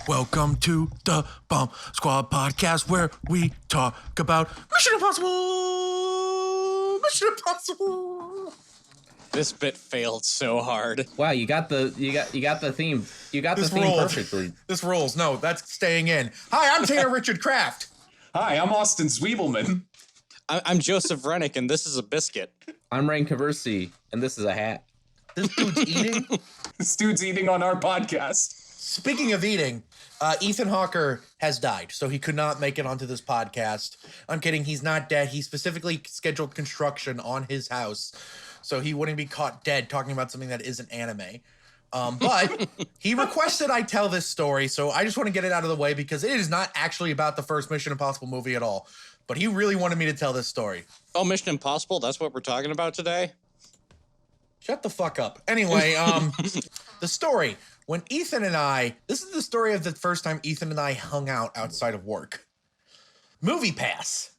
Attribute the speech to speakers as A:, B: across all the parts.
A: Welcome to the Bomb Squad podcast, where we talk about Mission Impossible. Mission Impossible.
B: This bit failed so hard.
C: Wow, you got the theme. You got the theme perfectly.
A: This rules. No, that's staying in. Hi, I'm Tanner Richard Kraft.
D: Hi, I'm Austin Zwiebelman.
B: I'm Joseph Rennick, and this is a biscuit.
C: I'm Rein, and this is a hat.
A: This dude's eating.
D: This dude's eating on our podcast.
A: Speaking of eating, Ethan Hawke has died, so he could not make it onto this podcast. I'm kidding. He's not dead. He specifically scheduled construction on his house, so he wouldn't be caught dead talking about something that isn't anime. But he requested I tell this story, so I just want to get it out of the way because it is not actually about the first Mission Impossible movie at all. But he really wanted me to tell this story.
B: Oh, Mission Impossible? That's what we're talking about today?
A: Shut the fuck up. Anyway, the story. When Ethan and I, this is the story of the first time Ethan and I hung out outside of work. Movie Pass.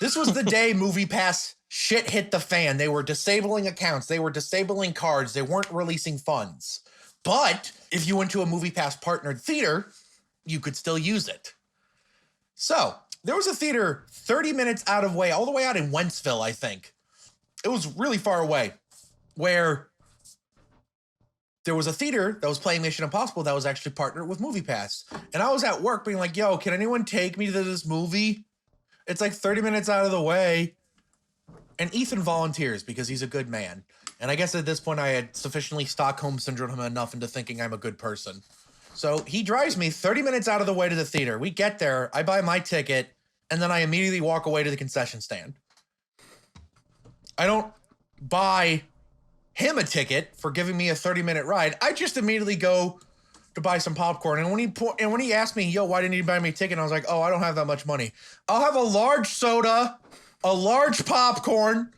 A: This was the day Movie Pass shit hit the fan. They were disabling accounts. They were disabling cards. They weren't releasing funds. But if you went to a Movie Pass partnered theater, you could still use it. So there was a theater 30 minutes out of way, all the way out in Wentzville, I think. It was really far away, where there was a theater that was playing Mission Impossible that was actually partnered with Movie Pass. And I was at work being like, yo, can anyone take me to this movie? It's like 30 minutes out of the way. And Ethan volunteers because he's a good man. And I guess at this point I had sufficiently Stockholm syndrome him enough into thinking I'm a good person. So he drives me 30 minutes out of the way to the theater. We get there, I buy my ticket, and then I immediately walk away to the concession stand. I don't buy him a ticket for giving me a 30-minute ride. I just immediately go to buy some popcorn. And when he asked me, yo, why didn't you buy me a ticket? I was like, oh, I don't have that much money. I'll have a large soda, a large popcorn.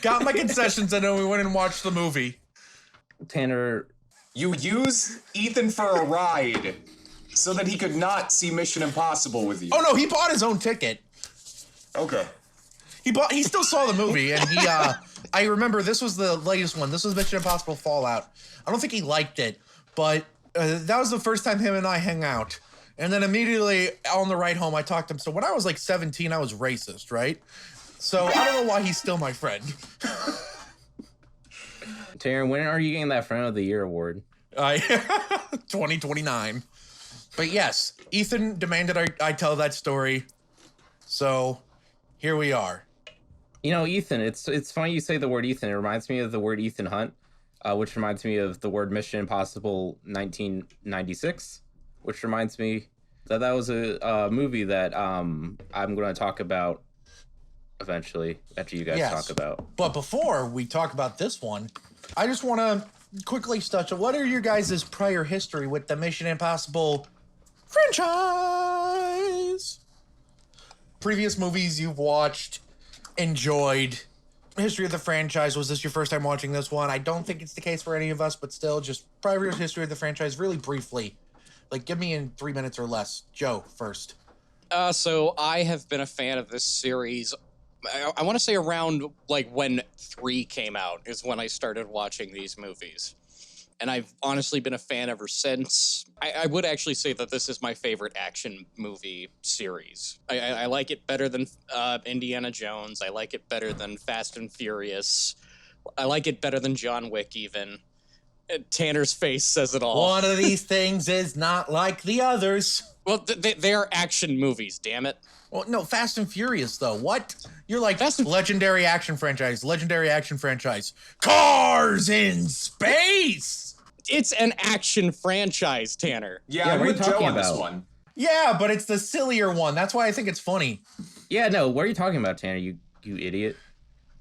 A: Got my concessions, and then we went and watched the movie.
C: Tanner,
D: You use Ethan for a ride so that he could not see Mission Impossible with you.
A: Oh, no, he bought his own ticket.
D: Okay.
A: He still saw the movie, and I remember this was the latest one. This was Mission Impossible Fallout. I don't think he liked it, but that was the first time him and I hang out. And then immediately on the ride home, I talked to him. So when I was like 17, I was racist, right? So I don't know why he's still my friend.
C: Tanner, when are you getting that Friend of the Year award?
A: 2029. But yes, Ethan demanded I tell that story. So here we are.
C: You know, Ethan, it's funny you say the word Ethan. It reminds me of the word Ethan Hunt, which reminds me of the word Mission Impossible 1996, which reminds me that was a movie that I'm going to talk about eventually after you guys talk about.
A: But before we talk about this one, I just want to quickly touch on what are your guys' prior history with the Mission Impossible franchise? Previous movies you've watched, enjoyed, history of the franchise. Was this your first time watching this one? I don't think it's the case for any of us, but still, just prior history of the franchise really briefly. Like, give me in 3 minutes or less. Joe, first.
B: So I have been a fan of this series. I want to say around like when 3 came out is when I started watching these movies. And I've honestly been a fan ever since. I would actually say that this is my favorite action movie series. I like it better than Indiana Jones. I like it better than Fast and Furious. I like it better than John Wick even. Tanner's face says it all.
A: One of these things is not like the others.
B: Well, they are action movies, damn it.
A: Well, no, Fast and Furious, though. What? You're like, legendary action franchise. Cars in space!
B: It's an action franchise, Tanner.
D: Yeah, I'm with Joe on this one.
A: Yeah, but it's the sillier one. That's why I think it's funny.
C: Yeah, no, what are you talking about, Tanner? You idiot.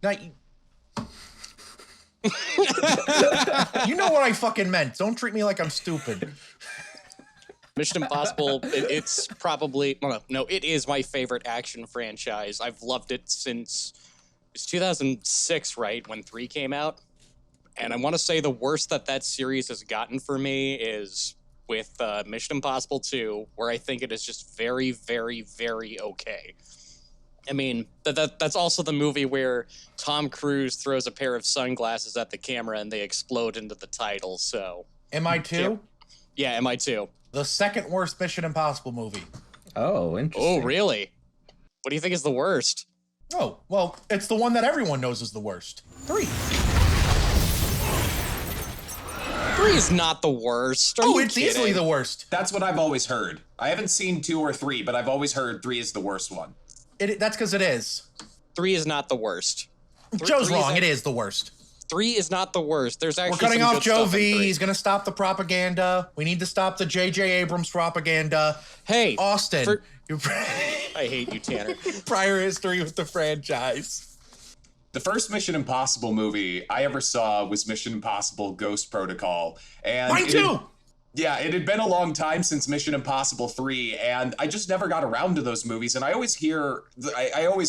A: Now, you know what I fucking meant. Don't treat me like I'm stupid.
B: Mission Impossible, it's probably, no, it is my favorite action franchise. I've loved it since, it's 2006, right, when 3 came out? And I want to say the worst that series has gotten for me is with Mission Impossible 2, where I think it is just very, very, very okay. I mean, that's also the movie where Tom Cruise throws a pair of sunglasses at the camera and they explode into the title, so...
A: Am I too?
B: Yeah, MI2.
A: The second worst Mission Impossible movie.
C: Oh, interesting.
B: Oh, really? What do you think is the worst?
A: Oh, well, it's the one that everyone knows is the worst. 3.
B: 3 is not the worst. Are you
A: It's
B: kidding?
A: easily the worst.
D: That's what I've always heard. I haven't seen 2 or 3, but I've always heard 3 is the worst one.
A: That's because it is.
B: 3 is not the worst.
A: Joe's
B: 3
A: wrong.
B: is
A: It is the worst.
B: 3 is not the worst. There's actually
A: We're cutting
B: some
A: off
B: good
A: Joe
B: stuff in
A: V.
B: 3.
A: He's going to stop the propaganda. We need to stop the J.J. Abrams propaganda.
B: Hey,
A: Austin, your
B: I hate you, Tanner.
A: prior history with the franchise.
D: The first Mission Impossible movie I ever saw was Mission Impossible Ghost Protocol. And
A: Mine too.
D: it had been a long time since Mission Impossible 3, and I just never got around to those movies. And I always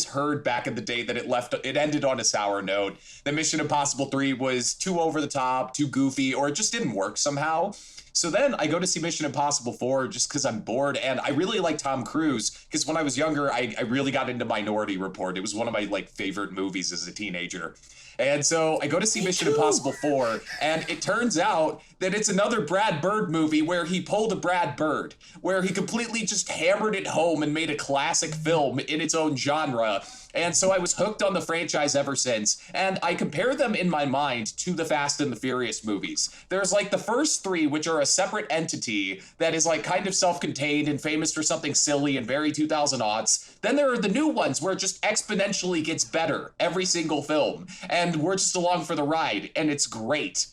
D: heard back in the day that it ended on a sour note, that Mission Impossible 3 was too over the top, too goofy, or it just didn't work somehow. So then I go to see Mission Impossible 4 just because I'm bored, and I really like Tom Cruise, because when I was younger, I really got into Minority Report. It was one of my favorite movies as a teenager. And so I go to see Mission Impossible 4, and it turns out that it's another Brad Bird movie where he pulled a Brad Bird, where he completely just hammered it home and made a classic film in its own genre. And so I was hooked on the franchise ever since, and I compare them in my mind to the Fast and the Furious movies. There's the first 3, which are a separate entity that is kind of self-contained and famous for something silly and very 2000-aughts. Then there are the new ones where it just exponentially gets better every single film, and we're just along for the ride, and it's great.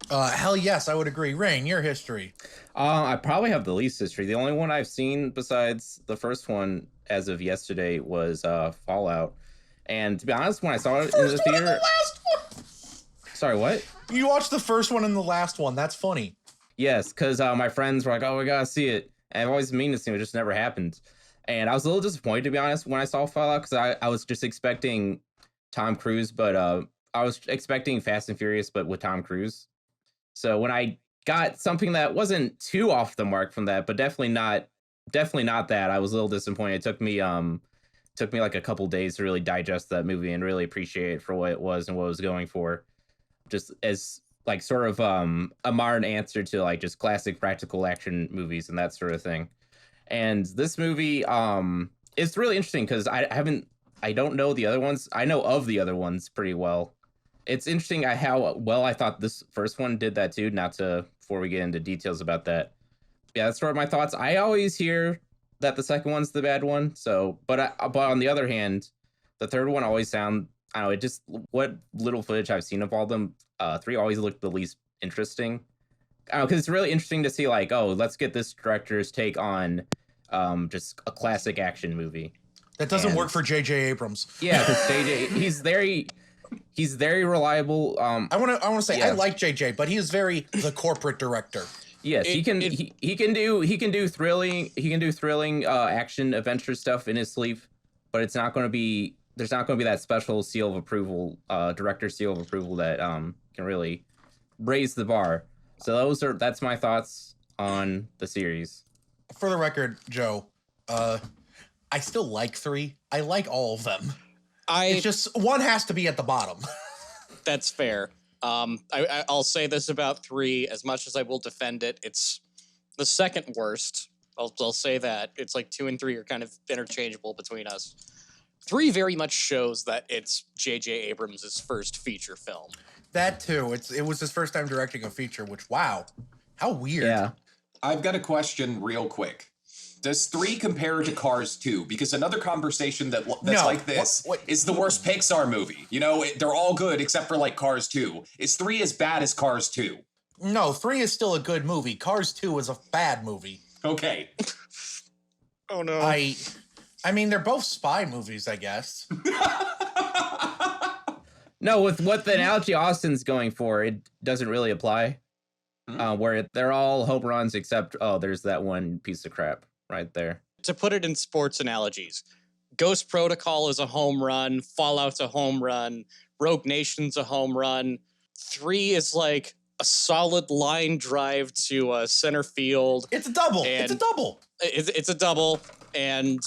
A: Hell yes, I would agree. Rein, your history.
C: I probably have the least history. The only one I've seen besides the first one as of yesterday was Fallout. And to be honest, when I saw it in the theater...
A: last one.
C: Sorry, what?
A: You watched the first one and the last one. That's funny.
C: Yes, because my friends were like, oh, we gotta see it. And I've always mean to see it, it just never happened. And I was a little disappointed, to be honest, when I saw Fallout, because I was just expecting Tom Cruise, but I was expecting Fast and Furious, but with Tom Cruise. So when I got something that wasn't too off the mark from that, but definitely not that, I was a little disappointed. It took me like a couple days to really digest that movie and really appreciate it for what it was and what it was going for. Just as sort of a modern answer to just classic practical action movies and that sort of thing. And this movie, it's really interesting because I don't know the other ones. I know of the other ones pretty well. It's interesting how well I thought this first one did that too. Before we get into details about that. Yeah, that's sort of my thoughts. I always hear that the second one's the bad one. So, but on the other hand, the third one always I don't know, it just, what little footage I've seen of all of them, 3 always looked the least interesting. Because it's really interesting to see let's get this director's take on just a classic action movie.
A: That doesn't work for J.J. Abrams.
C: Yeah, because J.J. he's very reliable.
A: I want to say I like J.J., but he is very the corporate director.
C: Yes, he can do thrilling action adventure stuff in his sleeve, but there's not going to be that special seal of approval, director seal of approval that can really raise the bar. So that's my thoughts on the series.
A: For the record, Joe, I still like 3. I like all of them. It's just one has to be at the bottom.
B: That's fair. I'll say this about 3, as much as I will defend it, it's the second worst. I'll say that. It's 2 and 3 are kind of interchangeable between us. 3 very much shows that it's J.J. Abrams' first feature film.
A: That too. It was his first time directing a feature, which, wow, how weird.
C: Yeah.
D: I've got a question real quick. Does 3 compare to Cars 2? Because another conversation that's like this is the worst Pixar movie. They're all good except for Cars 2. Is 3 as bad as Cars 2?
A: No, 3 is still a good movie. Cars 2 is a bad movie.
D: Okay.
B: Oh no.
A: I mean, they're both spy movies, I guess.
C: No, with what the analogy Austin's going for, it doesn't really apply. Where they're all home runs except, there's that one piece of crap right there.
B: To put it in sports analogies, Ghost Protocol is a home run, Fallout's a home run, Rogue Nation's a home run. 3 is a solid line drive to center field.
A: It's a double. It's a double.
B: It's a double, and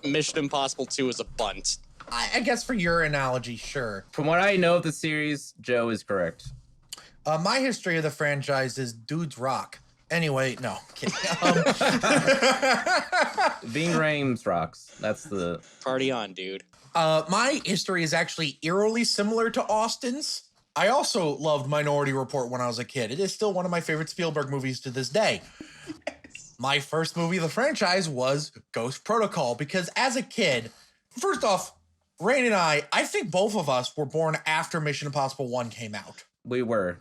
B: Mission Impossible 2 is a bunt.
A: I guess for your analogy, sure.
C: From what I know of the series, Joe is correct.
A: My history of the franchise is dudes rock. Anyway, no, I'm kidding.
C: Being Reims rocks. That's the
B: Party on, dude.
A: My history is actually eerily similar to Austin's. I also loved Minority Report when I was a kid. It is still one of my favorite Spielberg movies to this day. My first movie of the franchise was Ghost Protocol because as a kid, first off, Rein and I think both of us were born after Mission Impossible 1 came out.
C: we were.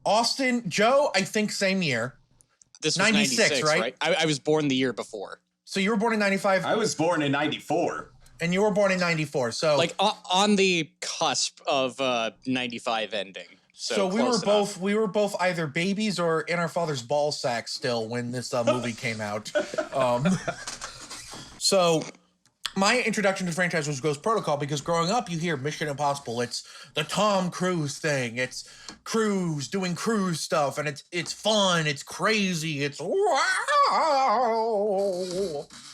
A: Austin, Joe, I think same year.
B: This was 96, right? I was born the year before.
A: So you were born in 95?
D: I was born in 94.
A: And you were born in 94. So
B: like on the cusp of 95 ending. So
A: we were both either babies or in our father's ball sack still when this movie came out. So my introduction to the franchise was Ghost Protocol because growing up you hear Mission Impossible. It's the Tom Cruise thing. It's Cruise doing Cruise stuff, and it's fun. It's crazy. It's wow.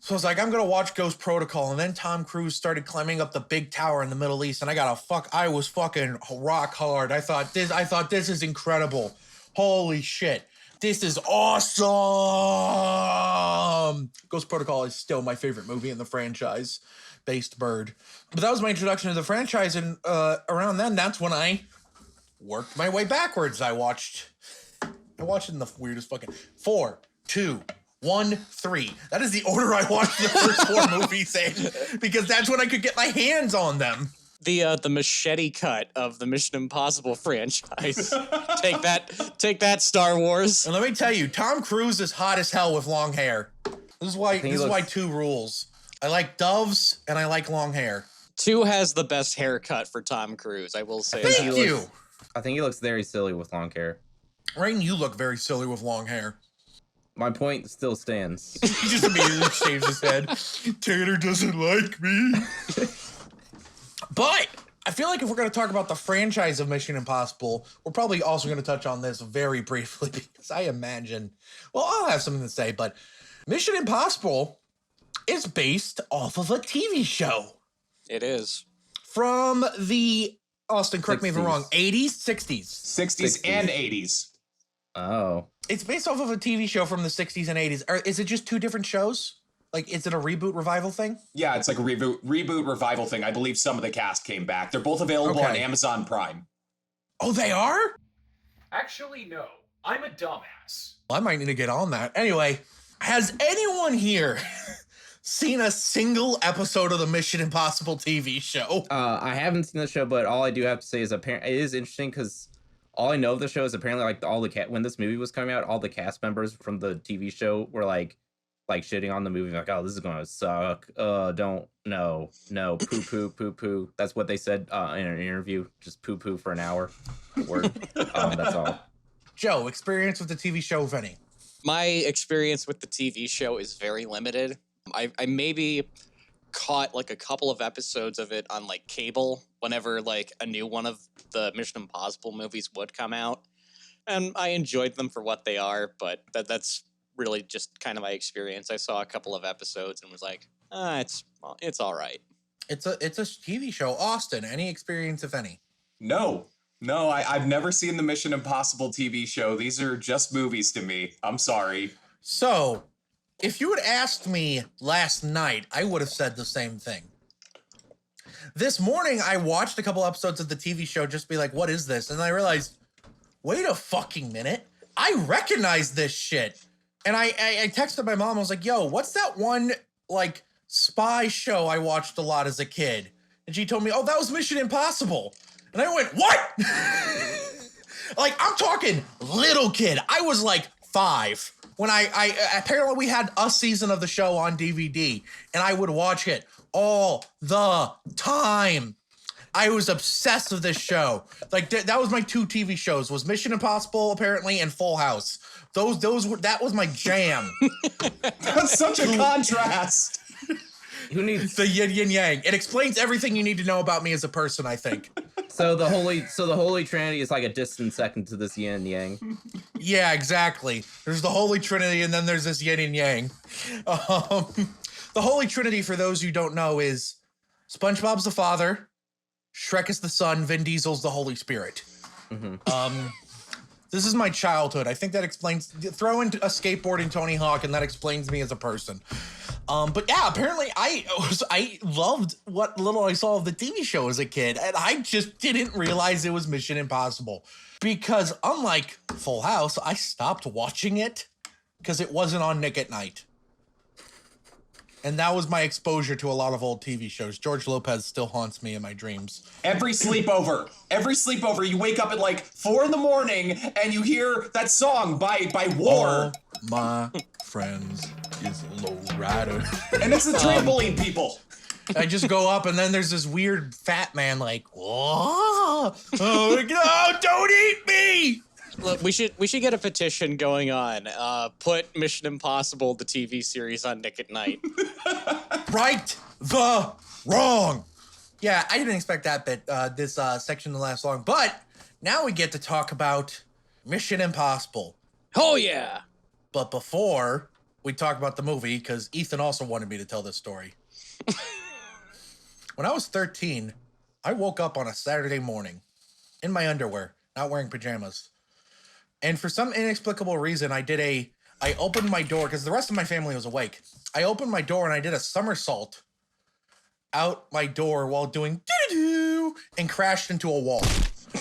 A: So I was like, I'm gonna watch Ghost Protocol, and then Tom Cruise started climbing up the big tower in the Middle East, and I was fucking rock hard. I thought this is incredible. Holy shit. This is awesome. Ghost Protocol is still my favorite movie in the franchise, based bird. But that was my introduction to the franchise, and around then, that's when I worked my way backwards. I watched it in the weirdest fucking 4, 2, 1, 3. That is the order I watched the first 4 movies in, because that's when I could get my hands on them.
B: The machete cut of the Mission Impossible franchise. Take that, Star Wars.
A: And let me tell you, Tom Cruise is hot as hell with long hair. This is why 2 rules. I like doves and I like long hair.
B: 2 has the best haircut for Tom Cruise, I will say.
A: Thank you.
C: I think he looks very silly with long hair.
A: Rein, you look very silly with long hair.
C: My point still stands.
A: He just immediately shaves his head. Tater doesn't like me. But I feel like if we're going to talk about the franchise of Mission Impossible, we're probably also going to touch on this very briefly because I imagine, well, I'll have something to say, but Mission Impossible is based off of a TV show.
B: It is.
A: From the, Austin, correct me if I'm wrong, 80s, 60s?
D: 60s and 80s.
C: Oh.
A: It's based off of a TV show from the 60s and 80s. Or is it just 2 different shows? Like, is it a reboot revival thing?
D: Yeah, it's like a reboot revival thing. I believe some of the cast came back. They're both available on Amazon Prime.
A: Oh, they are?
E: Actually, no. I'm a dumbass.
A: Well, I might need to get on that. Anyway, has anyone here seen a single episode of the Mission Impossible TV show?
C: I haven't seen the show, but all I do have to say is it is interesting because all I know of the show is apparently like when this movie was coming out, all the cast members from the TV show were like shitting on the movie, like, oh, this is gonna suck. Poo poo. That's what they said in an interview. Just poo poo for an hour. Word. That's all.
A: Joe, experience with the TV show, if any?
B: My experience with the TV show is very limited. I maybe caught like a couple of episodes of it on like cable whenever like a new one of the Mission Impossible movies would come out, and I enjoyed them for what they are. But that's really just kind of my experience. I saw a couple of episodes and was like, it's all right.
A: It's a TV show. Austin, any experience, if any?
D: No, I've never seen the Mission Impossible TV show. These are just movies to me. I'm sorry.
A: So, if you had asked me last night, I would have said the same thing. This morning, I watched a couple episodes of the TV show just to be like, what is this? And I realized, wait a fucking minute. I recognize this shit. And I texted my mom. I was like, yo, what's that one, like, spy show I watched a lot as a kid? And she told me, oh, that was Mission Impossible. And I went, what? Like, I'm talking little kid. I was like 5 when I apparently we had a season of the show on DVD, and I would watch it all the time. I was obsessed with this show. Like, that was my 2 TV shows, was Mission Impossible, apparently, and Full House. That was my jam.
D: That's such a contrast.
C: Who needs
A: the yin and yang? It explains everything you need to know about me as a person, I think.
C: So the Holy Trinity is like a distant second to this yin and yang.
A: Yeah, exactly. There's the Holy Trinity, and then there's this yin and yang. The Holy Trinity, for those who don't know, is SpongeBob's the father, Shrek is the son, Vin Diesel's the Holy Spirit.
C: Mm-hmm.
A: This is my childhood. I think that explains. Throw in a skateboard and Tony Hawk, and that explains me as a person. But yeah, apparently I loved what little I saw of the TV show as a kid, and I just didn't realize it was Mission Impossible. Because unlike Full House, I stopped watching it because it wasn't on Nick at Night. And that was my exposure to a lot of old TV shows. George Lopez still haunts me in my dreams.
D: Every sleepover, you wake up at like 4 a.m. and you hear that song by War.
A: All my friends is low rider.
D: And it's the trampoline people.
A: I just go up and then there's this weird fat man like, whoa, oh no, don't eat me.
B: Look, we should get a petition going on. Put Mission Impossible, the TV series, on Nick at Night.
A: Right the wrong. Yeah, I didn't expect that bit, this section to last long, but now we get to talk about Mission Impossible.
B: Oh yeah.
A: But before we talk about the movie, because Ethan also wanted me to tell this story. When I was 13, I woke up on a Saturday morning in my underwear, not wearing pajamas. And for some inexplicable reason, I opened my door because the rest of my family was awake. I opened my door and I did a somersault out my door while doing doo-doo and crashed into a wall.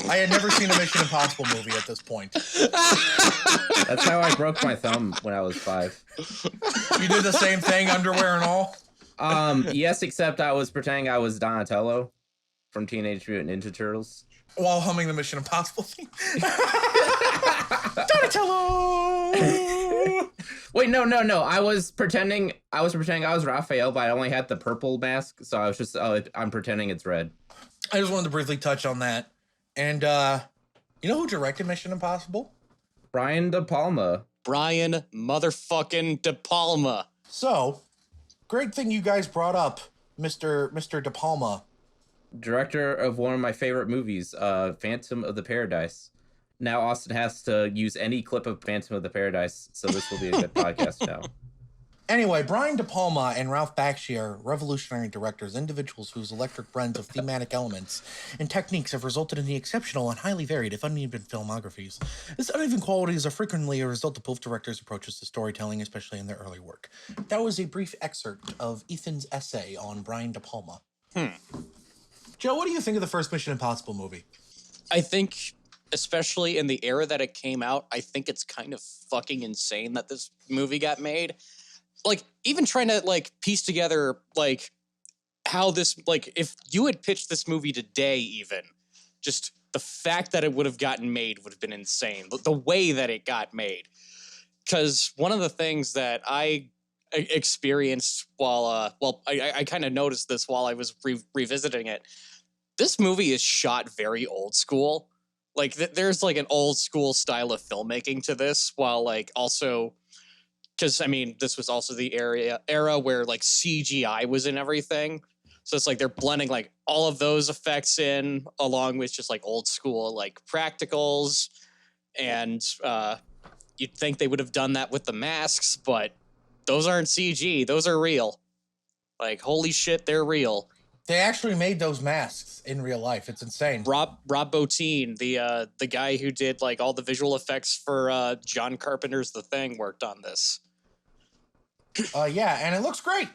A: I had never seen a Mission Impossible movie at this point.
C: That's how I broke my thumb when I was 5.
A: You did the same thing, underwear and all?
C: Yes, except I was pretending I was Donatello from Teenage Mutant Ninja Turtles.
A: While humming the Mission Impossible theme. Donatello!
C: Wait, no. I was pretending I was Raphael, but I only had the purple mask, so I was just, I'm pretending it's red.
A: I just wanted to briefly touch on that. And, you know who directed Mission Impossible?
C: Brian De Palma.
B: Brian motherfucking De Palma.
A: So, great thing you guys brought up, Mr. De Palma.
C: Director of one of my favorite movies, Phantom of the Paradise. Now Austin has to use any clip of Phantom of the Paradise, so this will be a good podcast now.
A: Anyway, Brian De Palma and Ralph Bakshi are revolutionary directors, individuals whose electric blends of thematic elements and techniques have resulted in the exceptional and highly varied, if uneven, filmographies. This uneven qualities are frequently a result of both directors' approaches to storytelling, especially in their early work. That was a brief excerpt of Ethan's essay on Brian De Palma. Joe, what do you think of the first Mission Impossible movie?
B: I think, especially in the era that it came out, I think it's kind of fucking insane that this movie got made. Like, even trying to, like, piece together, like, how this, like, if you had pitched this movie today even, just the fact that it would have gotten made would have been insane. The way that it got made. Because one of the things that I experienced while, I kind of noticed this while I was revisiting it. This movie is shot very old school. Like, there's, like, an old school style of filmmaking to this, while, like, also... Because, I mean, this was also the era where, like, CGI was in everything. So it's like they're blending, like, all of those effects in, along with just, like, old school, like, practicals. And you'd think they would have done that with the masks, but those aren't CG. Those are real. Like, holy shit, they're real.
A: They actually made those masks in real life. It's insane.
B: Rob Bottin, the guy who did, like, all the visual effects for John Carpenter's The Thing, worked on this.
A: Yeah, and it looks great.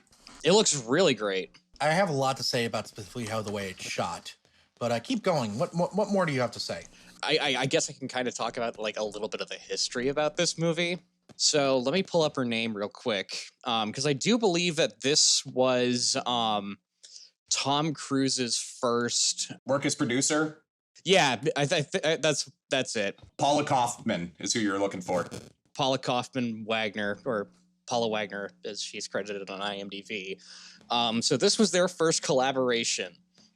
B: It looks really great.
A: I have a lot to say about specifically how the way it's shot, but keep going. What more do you have to say?
B: I guess I can kind of talk about, like, a little bit of the history about this movie. So let me pull up her name real quick, because I do believe that this was Tom Cruise's first
D: Work as producer.
B: Yeah, that's it.
D: Paula Kaufman is who you're looking for.
B: Paula Kaufman Wagner, or Paula Wagner, as she's credited on IMDb. So this was their first collaboration.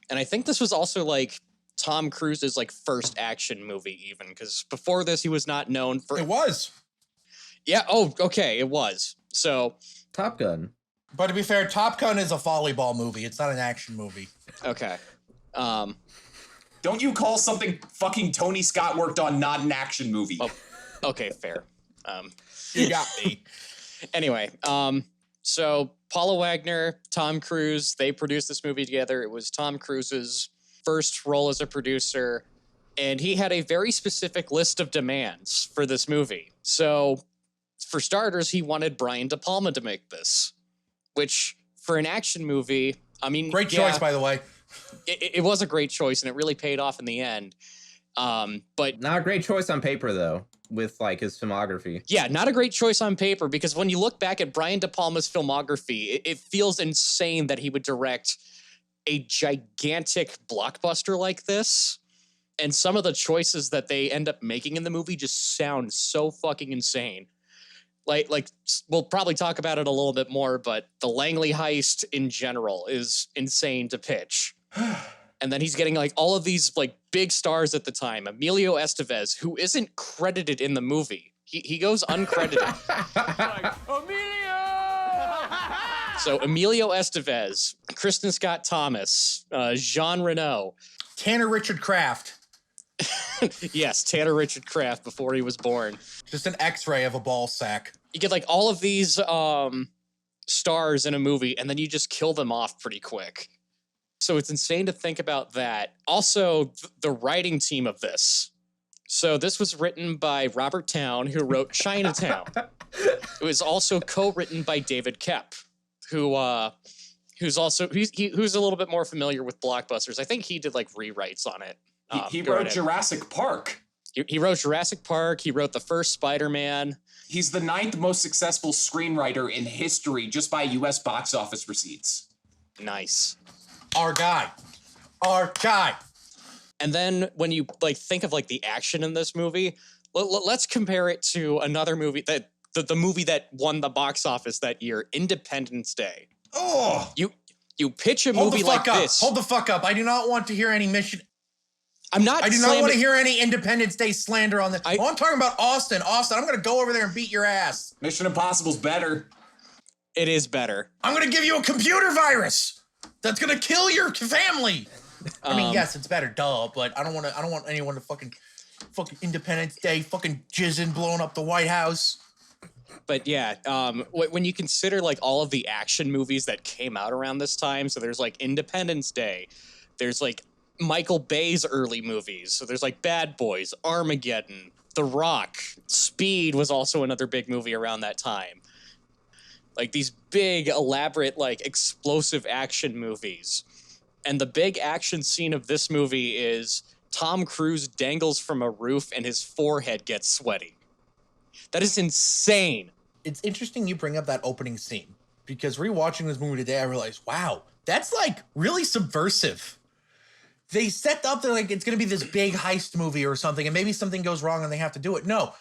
B: And I think this was also, like, Tom Cruise's, like, first action movie even, because before this he was not known for...
A: It was.
B: Yeah, oh, okay, it was. So...
C: Top Gun.
A: But to be fair, Top Gun is a volleyball movie. It's not an action movie.
B: Okay.
D: Don't you call something fucking Tony Scott worked on not an action movie?
B: Oh, okay, fair.
A: You got me.
B: Anyway, so Paula Wagner, Tom Cruise, they produced this movie together. It was Tom Cruise's first role as a producer. And he had a very specific list of demands for this movie. So, for starters, he wanted Brian De Palma to make this, which for an action movie, I mean,
A: Great choice, by the way.
B: It was a great choice, and it really paid off in the end. But
C: Not a great choice on paper, though, with like his filmography.
B: yeah, not a great choice on paper, because when you look back at Brian De Palma's filmography, it feels insane that he would direct a gigantic blockbuster like this. And some of the choices that they end up making in the movie just sound so fucking insane. Like we'll probably talk about it a little bit more, but the Langley heist in general is insane to pitch. And then he's getting like all of these like big stars at the time. Emilio Estevez, who isn't credited in the movie. He goes uncredited. So Emilio Estevez, Kristen Scott Thomas, Jean Reno.
A: Tanner Richard Kraft.
B: Yes, Tanner Richard Kraft before he was born.
A: Just an X-ray of a ball sack.
B: You get like all of these stars in a movie, and then you just kill them off pretty quick. So it's insane to think about that. Also, the writing team of this. So this was written by Robert Towne, who wrote Chinatown. It was also co-written by David Koepp, who's a little bit more familiar with blockbusters. I think he did like rewrites on it.
D: He wrote Jurassic Park.
B: He wrote Jurassic Park. He wrote the first Spider-Man.
D: He's the 9th most successful screenwriter in history just by U.S. box office receipts.
B: Nice.
A: Our guy.
B: And then when you like think of like the action in this movie, let's compare it to another movie that the movie that won the box office that year, Independence Day.
A: Oh,
B: you pitch a movie like this.
A: Hold the fuck up. I do not want to hear any mission.
B: I do
A: not want to hear any Independence Day slander on this. I'm talking about Austin. I'm going to go over there and beat your ass.
D: Mission Impossible's better.
B: It is better.
A: I'm going to give you a computer virus that's going to kill your family. I mean, yes, it's better, duh, but I don't want anyone to fucking Independence Day fucking jizzing blowing up the White House.
B: But yeah, when you consider like all of the action movies that came out around this time, so there's like Independence Day, there's like Michael Bay's early movies, so there's like Bad Boys, Armageddon, The Rock, Speed was also another big movie around that time. Like these big, elaborate, like explosive action movies. And the big action scene of this movie is Tom Cruise dangles from a roof and his forehead gets sweaty. That is insane.
A: It's interesting you bring up that opening scene, because rewatching this movie today, I realized, wow, that's like really subversive. They set up there like it's going to be this big heist movie or something, and maybe something goes wrong and they have to do it. No,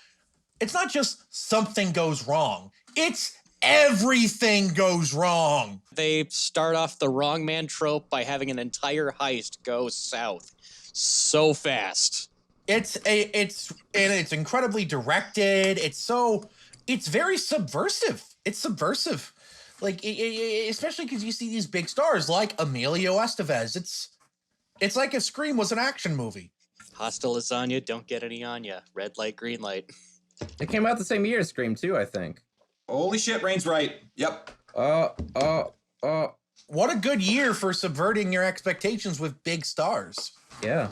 A: it's not just something goes wrong. It's everything goes wrong.
B: They start off the wrong man trope by having an entire heist go south so fast.
A: It's incredibly directed. It's very subversive. It's subversive. Like, especially because you see these big stars like Emilio Estevez. It's like if Scream was an action movie.
B: Hostile lasagna, don't get any on ya. Red light, green light.
C: It came out the same year as Scream 2, I think.
D: Holy shit, Rein's right. Yep.
A: What a good year for subverting your expectations with big stars.
C: Yeah.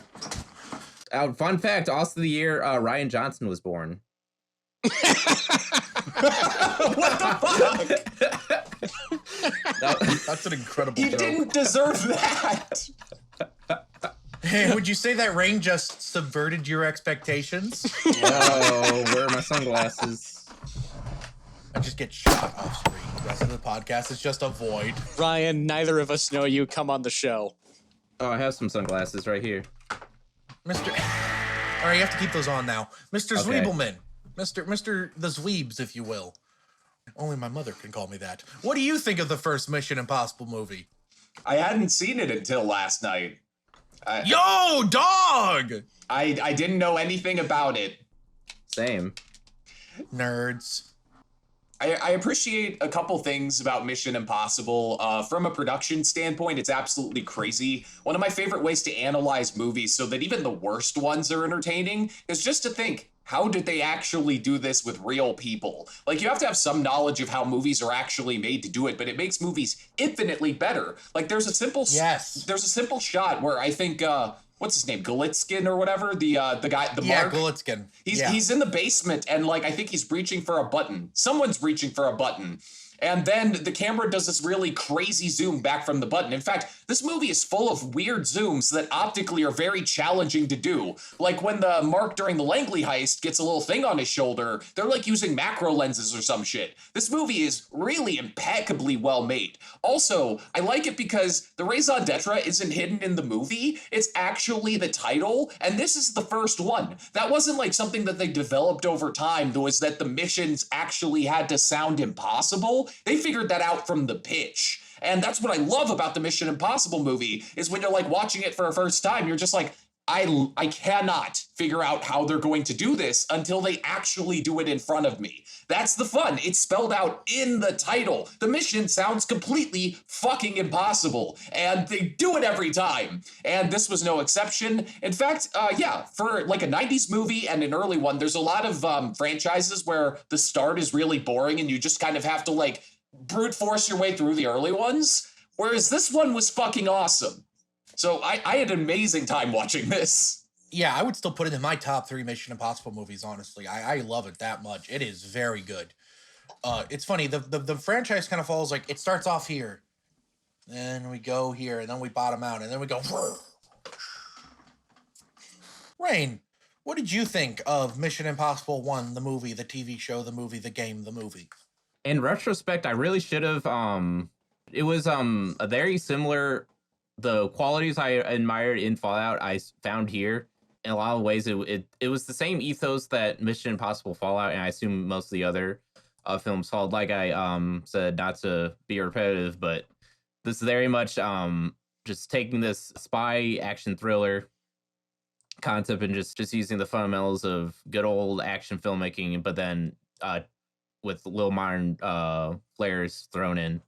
C: Fun fact, also the year Rian Johnson was born.
D: What the fuck?
A: That's an incredible
D: He
A: joke.
D: didn't deserve that.
A: Hey, would you say that Rein just subverted your expectations?
C: Oh, where are my sunglasses?
A: I just get shot off screen. The rest of the podcast is just a void.
B: Ryan, neither of us know you. Come on the show.
C: Oh, I have some sunglasses right here.
A: Mr. All right, you have to keep those on now. Mr.
C: Okay.
A: Zweebelman. Mr. the Zweebs, if you will. Only my mother can call me that. What do you think of the first Mission Impossible movie?
D: I hadn't seen it until last night.
A: Yo, dog!
D: I didn't know anything about it.
C: Same.
A: Nerds.
D: I appreciate a couple things about Mission Impossible. From a production standpoint, it's absolutely crazy. One of my favorite ways to analyze movies so that even the worst ones are entertaining is just to think, how did they actually do this with real people? Like, you have to have some knowledge of how movies are actually made to do it, but it makes movies infinitely better. Like, there's a simple shot where I think, what what's his name, Galitskin or whatever, the guy, the
A: Yeah,
D: Mark.
A: Galitskin.
D: He's in the basement, and like I think he's reaching for a button. Someone's reaching for a button. And then the camera does this really crazy zoom back from the button. In fact, this movie is full of weird zooms that optically are very challenging to do. Like when the Mark during the Langley heist gets a little thing on his shoulder, they're like using macro lenses or some shit. This movie is really impeccably well made. Also, I like it because the raison d'etre isn't hidden in the movie. It's actually the title, and this is the first one. That wasn't like something that they developed over time. That was that the missions actually had to sound impossible. They figured that out from the pitch. And that's what I love about the Mission Impossible movie, is when you're like watching it for a first time, you're just like, I cannot figure out how they're going to do this until they actually do it in front of me. That's the fun. It's spelled out in the title. The mission sounds completely fucking impossible, and they do it every time. And this was no exception. In fact, for like a 90s movie and an early one, there's a lot of franchises where the start is really boring and you just kind of have to like brute force your way through the early ones. Whereas this one was fucking awesome. So I had an amazing time watching this.
A: Yeah, I would still put it in my top 3 Mission Impossible movies, honestly. I love it that much. It is very good. It's funny, the franchise kind of follows, like, it starts off here, then we go here, and then we bottom out, and then we go... Rein, what did you think of Mission Impossible 1, the movie, the TV show, the movie, the game, the movie?
C: In retrospect, I really should have, it was a very similar... The qualities I admired in Fallout, I found here. In a lot of ways, it was the same ethos that Mission Impossible Fallout, and I assume most of the other films followed. Like I said, not to be repetitive, but this is very much just taking this spy action thriller concept and just using the fundamentals of good old action filmmaking, but then with little modern flares thrown in.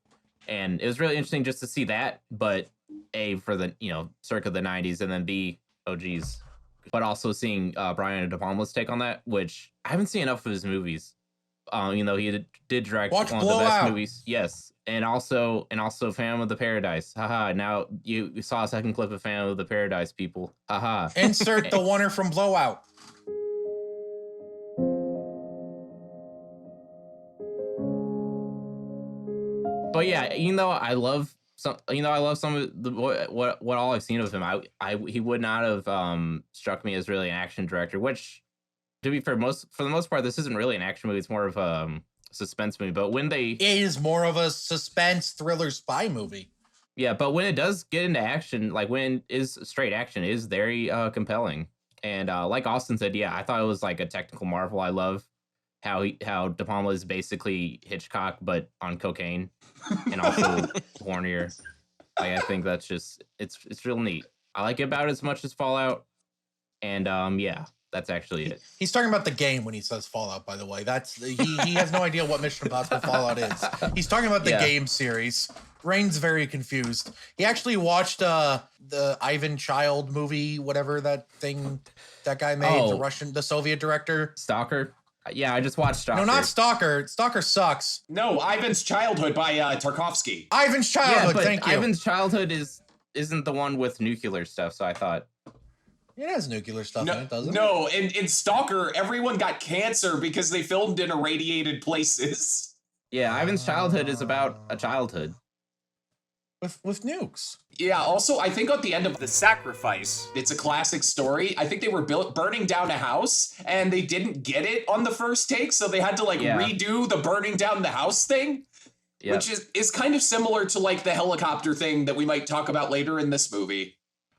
C: And it was really interesting just to see that, but A, for the, circa the 90s, and then B, oh geez. But also seeing Brian De Palma's take on that, which I haven't seen enough of his movies. He did direct
A: Watch
C: one of the best
A: Blowout.
C: movies. Yes. And also Phantom of the Paradise. Haha. Now you saw a second clip of Phantom of the Paradise, people. Haha.
A: Insert the oneer from Blowout.
C: But yeah, I love some of the what all I've seen of him, he would not have struck me as really an action director, which, to be fair, for the most part, this isn't really an action movie. It's more of a suspense movie. But when
A: It is more of a suspense thriller spy movie.
C: Yeah, but when it does get into action, like when it is straight action, it is very compelling. And like Austin said, yeah, I thought it was like a technical marvel. I love how De Palma is basically Hitchcock, but on cocaine and also hornier. Like, I think that's just, it's real neat. I like it about as much as Fallout. And yeah, that's actually it.
A: He's talking about the game when he says Fallout, by the way. He has no idea what Mission Impossible Fallout is. He's talking about the game series. Rein's very confused. He actually watched the Ivan Child movie, whatever that thing that guy made, the Soviet director.
C: Stalker? Yeah, I just watched Stalker.
A: No, not Stalker. Stalker sucks.
D: No, Ivan's Childhood by Tarkovsky.
A: Ivan's Childhood,
C: but
A: thank you.
C: Ivan's Childhood isn't the one with nuclear stuff, so I thought.
A: It has nuclear stuff in it, doesn't it?
D: No, in Stalker, everyone got cancer because they filmed in irradiated places.
C: Yeah, Ivan's Childhood is about a childhood.
A: With nukes.
D: Yeah, also, I think at the end of The Sacrifice, it's a classic story. I think they were burning down a house, and they didn't get it on the first take, so they had to, redo the burning down the house thing, which is kind of similar to, the helicopter thing that we might talk about later in this movie.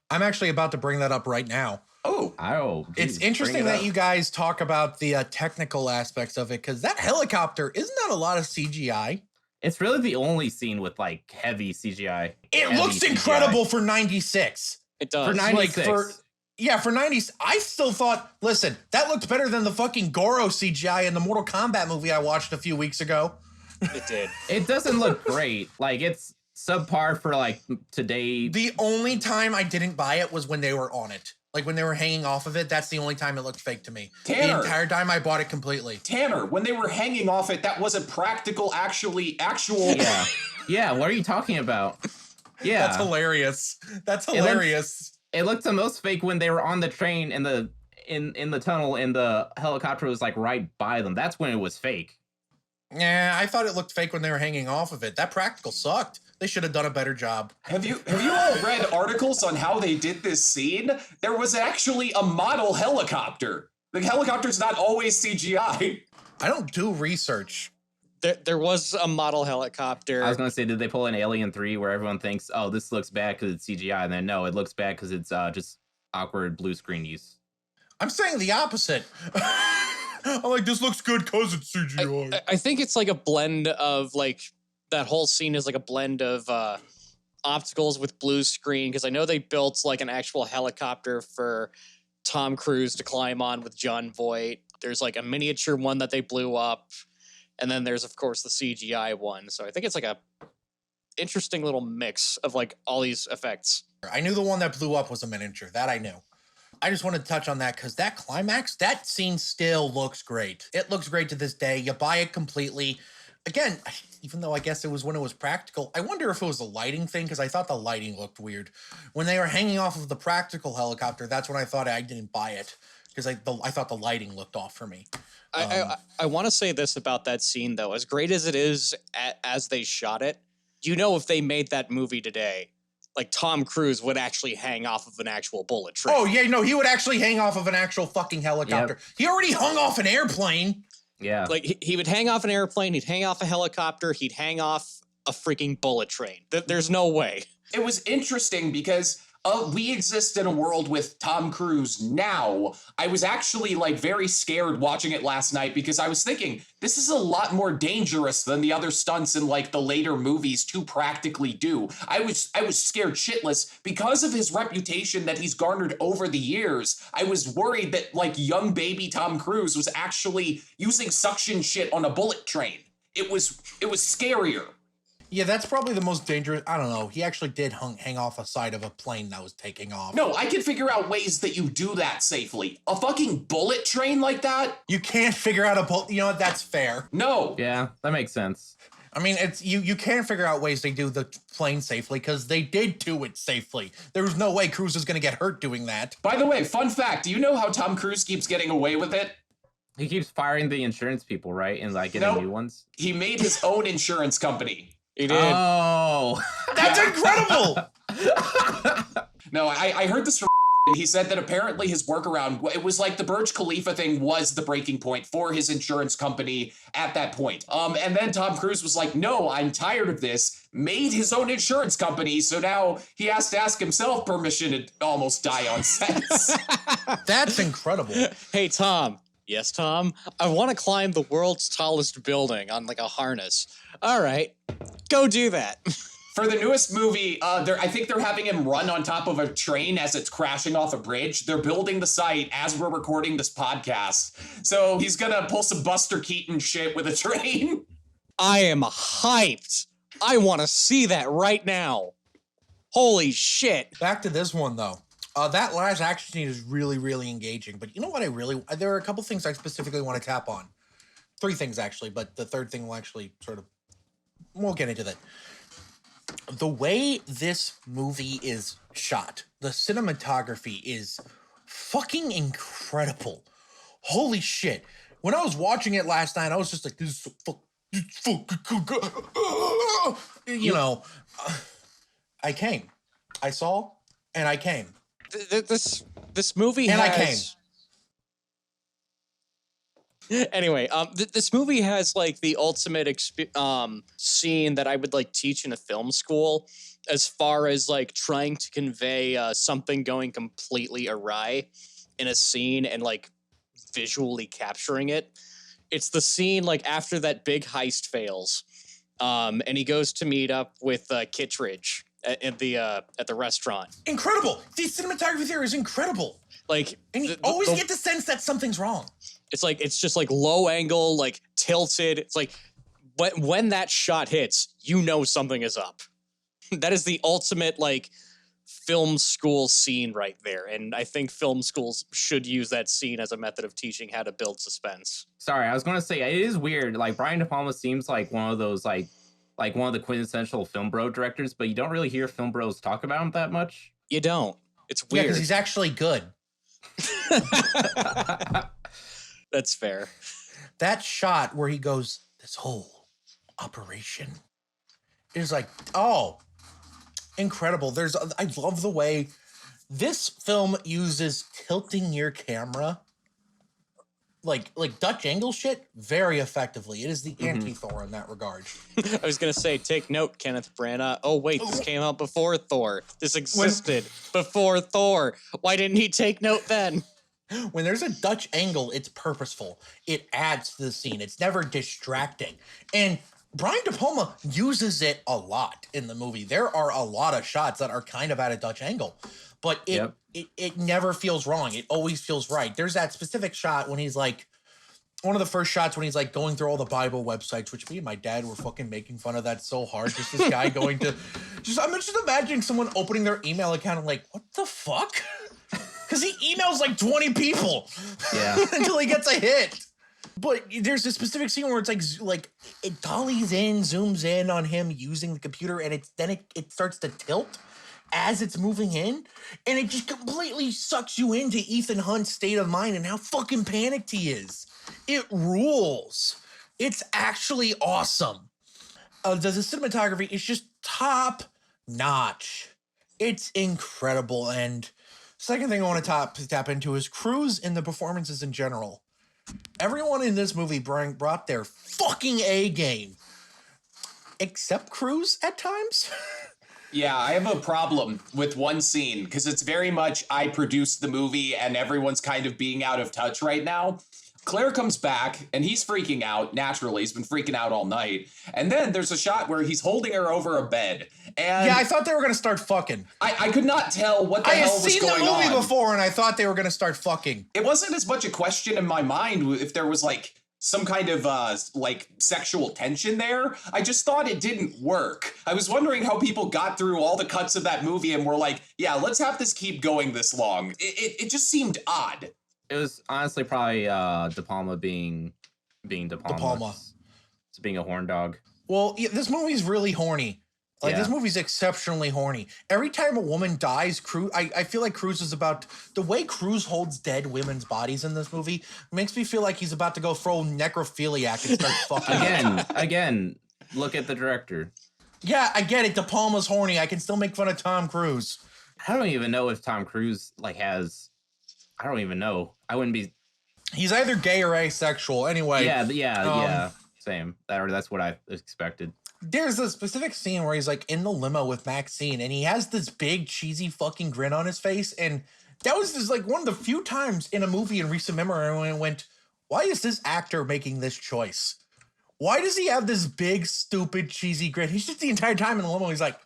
A: I'm actually about to bring that up right now.
C: Oh, geez,
A: it's interesting that you guys talk about the technical aspects of it, because that helicopter, isn't that a lot of CGI?
C: It's really the only scene with heavy CGI.
A: It looks incredible for 96.
B: It does.
C: For 96.
A: For 90s, I still thought, listen, that looked better than the fucking Goro CGI in the Mortal Kombat movie I watched a few weeks ago.
B: It did.
C: It doesn't look great. It's subpar for today.
A: The only time I didn't buy it was when they were on it. When they were hanging off of it, that's the only time it looked fake to me.
D: Tanner,
A: the entire time I bought it completely.
D: Tanner, when they were hanging off it, that wasn't practical, actual.
C: Yeah, what are you talking about? Yeah.
A: That's hilarious.
C: It looked the most fake when they were on the train in the tunnel and the helicopter was like right by them. That's when it was fake.
A: Yeah, I thought it looked fake when they were hanging off of it. That practical sucked. They should have done a better job.
D: Have you all read articles on how they did this scene? There was actually a model helicopter. The helicopter's not always CGI.
A: I don't do research.
B: There was a model helicopter.
C: I was going to say, did they pull an Alien 3 where everyone thinks, oh, this looks bad because it's CGI, and then no, it looks bad because it's just awkward blue screen use?
A: I'm saying the opposite. I'm like, this looks good because it's CGI.
B: I think it's like a blend of like that whole scene is like a blend of obstacles with blue screen, because I know they built like an actual helicopter for Tom Cruise to climb on with John Voight. There's like a miniature one that they blew up, and then there's of course the CGI one. So I think it's like a interesting little mix of like all these effects.
A: I knew the one that blew up was a miniature. That I knew. I just wanted to touch on that because that climax, that scene still looks great. It looks great to this day. You buy it completely. Again, even though I guess it was when it was practical, I wonder if it was a lighting thing because I thought the lighting looked weird. When they were hanging off of the practical helicopter, that's when I thought I didn't buy it because I thought the lighting looked off for me.
B: I want to say this about that scene, though. As great as it is as they shot it, you know, if they made that movie today, like Tom Cruise would actually hang off of an actual bullet train.
A: Oh, yeah, no, he would actually hang off of an actual fucking helicopter. Yep. He already hung off an airplane.
C: Yeah.
B: Like, he would hang off an airplane, he'd hang off a helicopter, he'd hang off a freaking bullet train. There's no way.
D: It was interesting because we exist in a world with Tom Cruise now. I was actually like very scared watching it last night because I was thinking this is a lot more dangerous than the other stunts in like the later movies to practically do. I was scared shitless because of his reputation that he's garnered over the years. I was worried that like young baby Tom Cruise was actually using suction shit on a bullet train. It was scarier.
A: Yeah, that's probably the most dangerous. I don't know. He actually did hang off a side of a plane that was taking off.
D: No, I can figure out ways that you do that safely. A fucking bullet train like that?
A: You can't figure out a bullet. You know what? That's fair.
D: No.
C: Yeah, that makes sense.
A: I mean, it's you can't figure out ways they do the plane safely because they did do it safely. There was no way Cruise was going to get hurt doing that.
D: By the way, fun fact, do you know how Tom Cruise keeps getting away with it?
C: He keeps firing the insurance people, right? And like getting new ones?
D: He made his own insurance company.
B: He did.
C: Oh.
A: That's incredible!
D: No, I heard this from he said that apparently his workaround, it was like the Burj Khalifa thing was the breaking point for his insurance company at that point. And then Tom Cruise was like, no, I'm tired of this, made his own insurance company, so now he has to ask himself permission to almost die on set.
A: That's incredible.
B: Hey, Tom. Yes, Tom? I want to climb the world's tallest building on like a harness. All right, go do that.
D: For the newest movie, I think they're having him run on top of a train as it's crashing off a bridge. They're building the site as we're recording this podcast. So he's gonna pull some Buster Keaton shit with a train.
B: I am hyped. I want to see that right now. Holy shit.
A: Back to this one, though. That last action scene is really, really engaging. But you know what there are a couple things I specifically want to tap on. 3 things, actually. But the third thing will actually we'll get into that. The way this movie is shot, the cinematography is fucking incredible. Holy shit. When I was watching it last night, I was just like, this is so fucking good. You know, I came. I saw, and I came.
B: This movie
A: and
B: has...
A: I came.
B: Anyway, this movie has like the ultimate scene that I would like teach in a film school, as far as like trying to convey something going completely awry in a scene and like visually capturing it. It's the scene like after that big heist fails, and he goes to meet up with Kittredge at the restaurant.
A: Incredible! The cinematography there is incredible.
B: Like,
A: and you always get the sense that something's wrong.
B: It's just like low angle, like tilted. It's like when that shot hits, you know something is up. That is the ultimate like film school scene right there. And I think film schools should use that scene as a method of teaching how to build suspense.
C: Sorry, I was going to say, it is weird. Like, Brian De Palma seems like one of those, like one of the quintessential film bro directors, but you don't really hear film bros talk about him that much.
B: You don't. It's
A: Yeah,
B: weird.
A: because he's actually good.
B: That's fair.
A: That shot where he goes, this whole operation is like, oh, incredible. I love the way this film uses tilting your camera, like Dutch angle shit, very effectively. It is the anti-Thor in that regard.
B: I was going to say, take note, Kenneth Branagh. Oh, wait, this came out before Thor. This existed before Thor. Why didn't he take note then?
A: When there's a Dutch angle, it's purposeful. It adds to the scene. It's never distracting. And Brian De Palma uses it a lot in the movie. There are a lot of shots that are kind of at a Dutch angle, but it never feels wrong. It always feels right. There's that specific shot when he's like, one of the first shots when he's like going through all the Bible websites, which me and my dad were fucking making fun of that so hard. Just this guy going to, I'm just imagining someone opening their email account and like, what the fuck? Because he emails like 20 people until he gets a hit. But there's a specific scene where it's like it dollies in, zooms in on him using the computer, and it starts to tilt as it's moving in, and it just completely sucks you into Ethan Hunt's state of mind and how fucking panicked he is. It rules. It's actually awesome. The cinematography is just top notch. It's incredible. And second thing I want to tap into is Cruise and the performances in general. Everyone in this movie brought their fucking A game, except Cruise at times.
D: Yeah, I have a problem with one scene because it's very much I produced the movie and everyone's kind of being out of touch right now. Claire comes back and he's freaking out. Naturally, he's been freaking out all night. And then there's a shot where he's holding her over a bed. And
A: yeah, I thought they were going to start fucking.
D: I could not tell what the hell was going on.
A: I had seen the movie before and I thought they were going to start fucking.
D: It wasn't as much a question in my mind if there was like some kind of like sexual tension there. I just thought it didn't work. I was wondering how people got through all the cuts of that movie and were like, yeah, let's have this keep going this long. It just seemed odd.
C: It was honestly probably De Palma being De Palma. It's being a horn dog.
A: Well, yeah, this movie's really horny. This movie's exceptionally horny. Every time a woman dies, I feel like Cruise is about, the way Cruise holds dead women's bodies in this movie makes me feel like he's about to go throw necrophiliac and start fucking.
C: Again, look at the director.
A: Yeah, I get it. De Palma's horny. I can still make fun of Tom Cruise.
C: I don't even know if Tom Cruise has. I don't even know. I wouldn't be.
A: He's either gay or asexual. Anyway.
C: Yeah. Same. That's what I expected.
A: There's a specific scene where he's like in the limo with Maxine and he has this big cheesy fucking grin on his face. And that was just like one of the few times in a movie in recent memory when I went, why is this actor making this choice? Why does he have this big, stupid, cheesy grin? He's just the entire time in the limo. He's like,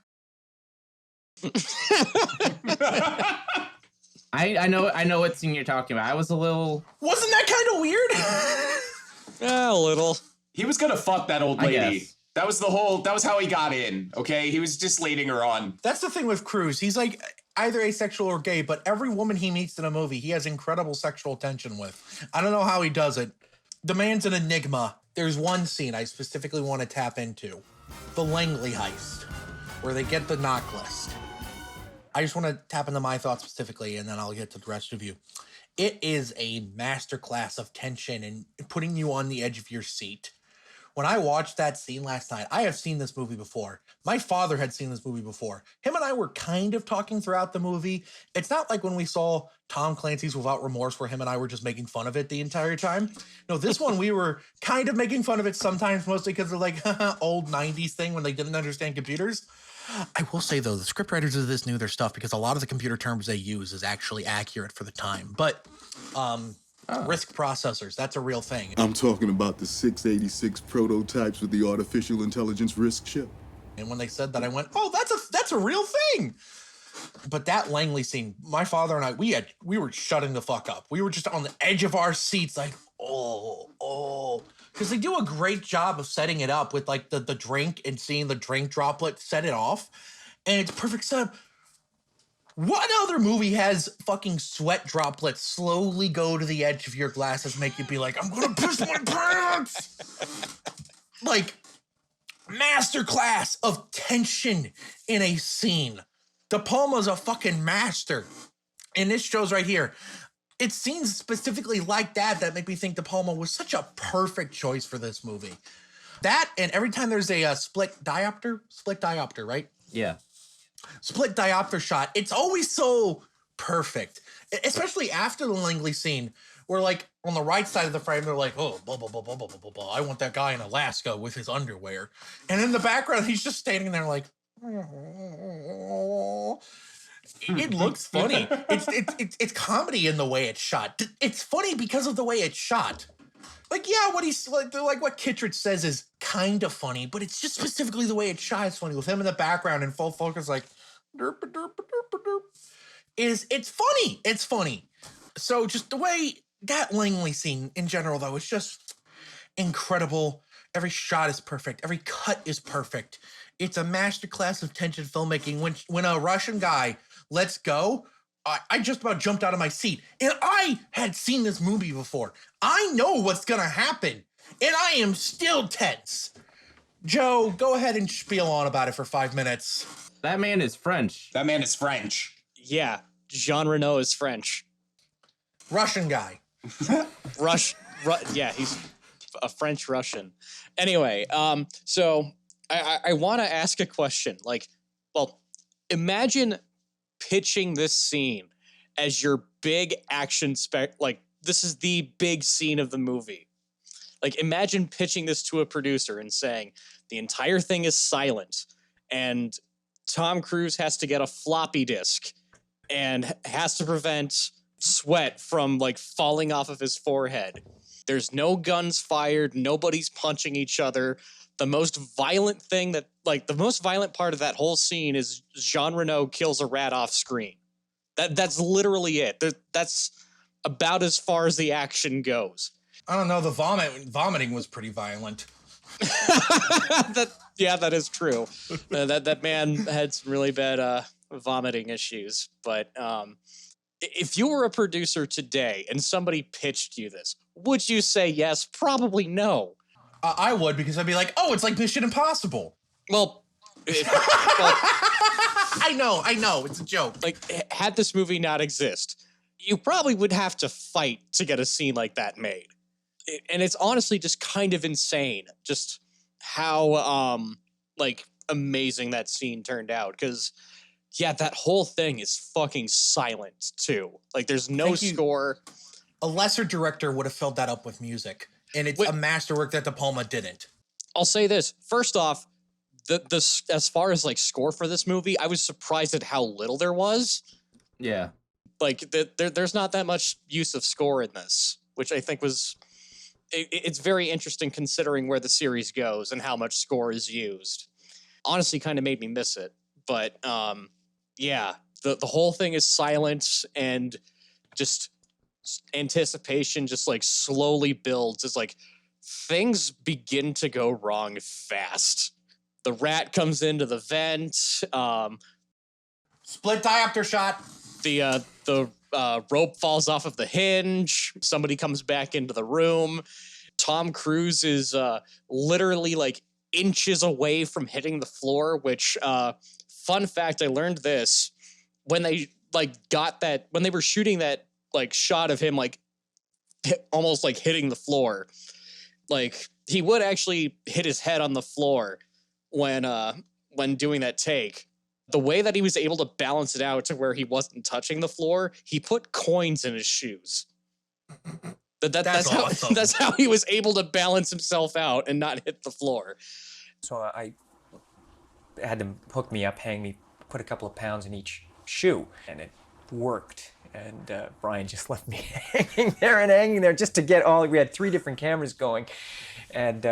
C: I know what scene you're talking about. I was a little.
A: Wasn't that kind of weird?
B: Yeah, a little.
D: He was gonna fuck that old lady. That was how he got in, okay? He was just leading her on.
A: That's the thing with Cruise. He's like either asexual or gay, but every woman he meets in a movie, he has incredible sexual tension with. I don't know how he does it. The man's an enigma. There's one scene I specifically want to tap into. The Langley heist, where they get the knock list. I just want to tap into my thoughts specifically, and then I'll get to the rest of you. It is a masterclass of tension and putting you on the edge of your seat. When I watched that scene last night, I have seen this movie before. My father had seen this movie before. Him and I were kind of talking throughout the movie. It's not like when we saw Tom Clancy's Without Remorse where him and I were just making fun of it the entire time. No, this one we were kind of making fun of it sometimes, mostly because of like old 90s thing when they didn't understand computers. I will say, though, the scriptwriters of this knew their stuff because a lot of the computer terms they use is actually accurate for the time. But risk processors, that's a real thing.
F: I'm talking about the 686 prototypes with the artificial intelligence risk chip.
A: And when they said that, I went, oh, that's a real thing. But that Langley scene, my father and I, we were shutting the fuck up. We were just on the edge of our seats like, oh. Because they do a great job of setting it up with like the drink and seeing the drink droplet set it off. And it's perfect setup. What other movie has fucking sweat droplets slowly go to the edge of your glasses, make you be like, I'm gonna piss my pants? Like, masterclass of tension in a scene. De Palma's a fucking master. And this shows right here. It's scenes specifically like that make me think De Palma was such a perfect choice for this movie. That, and every time there's a split diopter, right?
C: Yeah.
A: Split diopter shot, it's always so perfect. Especially after the Langley scene, where like on the right side of the frame, they're like, oh, blah, blah, blah, blah, blah, blah, blah, blah. I want that guy in Alaska with his underwear. And in the background, he's just standing there like, it looks funny. It's comedy in the way it's shot. It's funny because of the way it's shot. Like, yeah, what Kittredge says is kind of funny, but it's just specifically the way it's shot is funny. With him in the background and full focus, like, derp, derp, derp, derp, it's funny. It's funny. So just the way that Langley scene in general, though, is just incredible. Every shot is perfect. Every cut is perfect. It's a masterclass of tension filmmaking. When a Russian guy lets go, I just about jumped out of my seat. And I had seen this movie before. I know what's going to happen. And I am still tense. Joe, go ahead and spiel on about it for 5 minutes.
C: That man is French.
D: That man is French.
B: Yeah, Jean Reno is French.
A: Russian guy.
B: Yeah, he's a French Russian. Anyway, so I want to ask a question. Like, well, imagine pitching this scene as your big action like this is the big scene of the movie. Like, imagine pitching this to a producer and saying the entire thing is silent and Tom Cruise has to get a floppy disk and has to prevent sweat from like falling off of his forehead. There's no guns fired, nobody's punching each other. The most violent part of that whole scene is Jean Reno kills a rat off screen. That's literally it. That's about as far as the action goes.
A: I don't know. The vomiting was pretty violent.
B: That is true. That man had some really bad vomiting issues. But if you were a producer today and somebody pitched you this, would you say yes? Probably no.
A: I would, because I'd be like, oh, it's like Mission Impossible.
B: Well,
A: I know, it's a joke.
B: Like, had this movie not exist, you probably would have to fight to get a scene like that made. And it's honestly just kind of insane, just how amazing that scene turned out. Because, yeah, that whole thing is fucking silent, too. Like, there's no score.
A: A lesser director would have filled that up with music. And it's a masterwork that De Palma didn't.
B: I'll say this. First off, as far as like score for this movie, I was surprised at how little there was.
C: Yeah.
B: Like there's not that much use of score in this, which I think was it's very interesting considering where the series goes and how much score is used. Honestly, kind of made me miss it. But yeah, the whole thing is silent and just anticipation just like slowly builds as like things begin to go wrong fast. The rat comes into the vent.
A: Split diopter shot.
B: The rope falls off of the hinge. Somebody comes back into the room. Tom Cruise is literally like inches away from hitting the floor, which fun fact, I learned this when they when they were shooting that like shot of him like almost like hitting the floor. Like he would actually hit his head on the floor when doing that take. The way that he was able to balance it out to where he wasn't touching the floor, he put coins in his shoes. That's
A: awesome.
B: That's how he was able to balance himself out and not hit the floor.
G: So I had them hook me up, hang me, put a couple of pounds in each shoe, and it worked. And Brian just left me hanging there just to get all. We had 3 different cameras going, and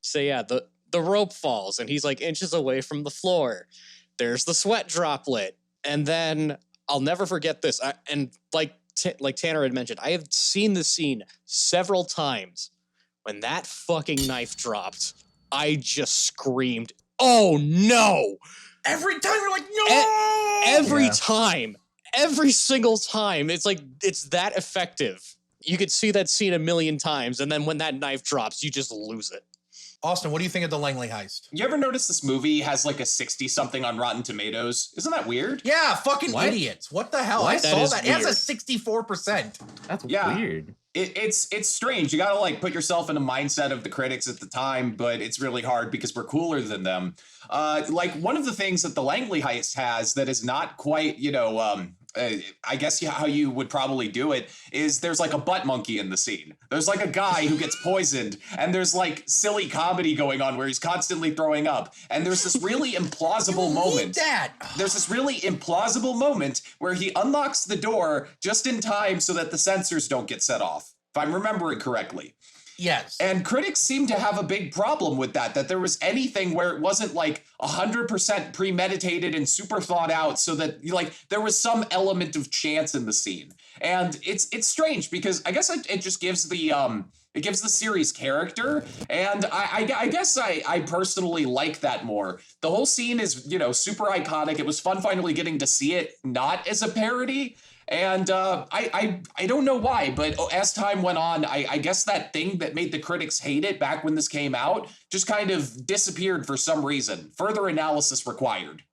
B: so yeah, the rope falls, and he's like inches away from the floor. There's the sweat droplet, and then I'll never forget this. And like Tanner had mentioned, I have seen this scene several times. When that fucking knife dropped, I just screamed, "Oh no!"
A: Every time you're like, no!
B: Every time. Every single time. It's like, it's that effective. You could see that scene a million times, and then when that knife drops, you just lose it.
A: Austin, what do you think of the Langley heist?
D: You ever notice this movie has like a 60 something on Rotten Tomatoes? Isn't that weird?
A: Yeah, fucking
C: What?
A: idiots. What the hell?
C: What?
A: I
B: That
A: saw
B: is
A: that. It has a
B: weird.
A: 64%.
C: That's
D: Yeah.
C: weird.
D: It's strange. You gotta like put yourself in the mindset of the critics at the time, but it's really hard because we're cooler than them. Like one of the things that the Langley heist has that is not quite, I guess how you would probably do it is there's like a butt monkey in the scene. There's like a guy who gets poisoned, and there's like silly comedy going on where he's constantly throwing up, and there's this really implausible moment. There's this really implausible moment where he unlocks the door just in time so that the sensors don't get set off, if I'm remembering correctly.
A: Yes.
D: And critics seem to have a big problem with that there was anything where it wasn't like 100% premeditated and super thought out, so that like there was some element of chance in the scene. And it's strange because I guess it just gives the series character, and I guess I personally like that more. The whole scene is, super iconic. It was fun finally getting to see it not as a parody. And I don't know why, but as time went on, I guess that thing that made the critics hate it back when this came out just kind of disappeared for some reason. Further analysis required.